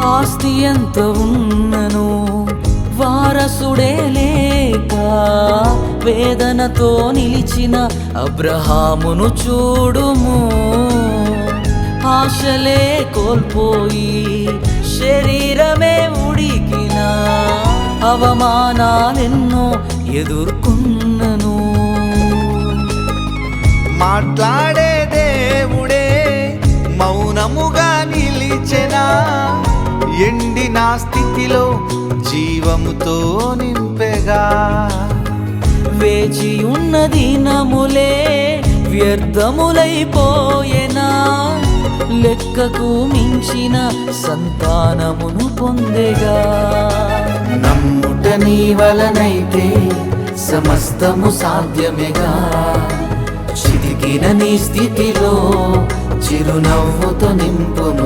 ఆస్తి ఎంత ఉన్నను వారసుడే లేక వేదనతో నిలిచిన అబ్రహామును చూడుము. ఆశలే కోల్పోయి శరీరమే ఉడికిన అవమానాలెన్నో ఎదుర్కొన్నను. మాట్లాడే దేవుడే మౌనముగా నిలిచెనా, ఎండిన స్థితిలో జీవముతో నింపెగా. వేచి ఉన్న దినములే వ్యర్థములైపోయేనా, లెక్కకు మించిన సంతానమును పొందెగా. నమ్ముట నీ వలనైతే సమస్తము సాధ్యమేగా, చితికిన నీ స్థితిలో చిరునవ్వుతో నింపుము.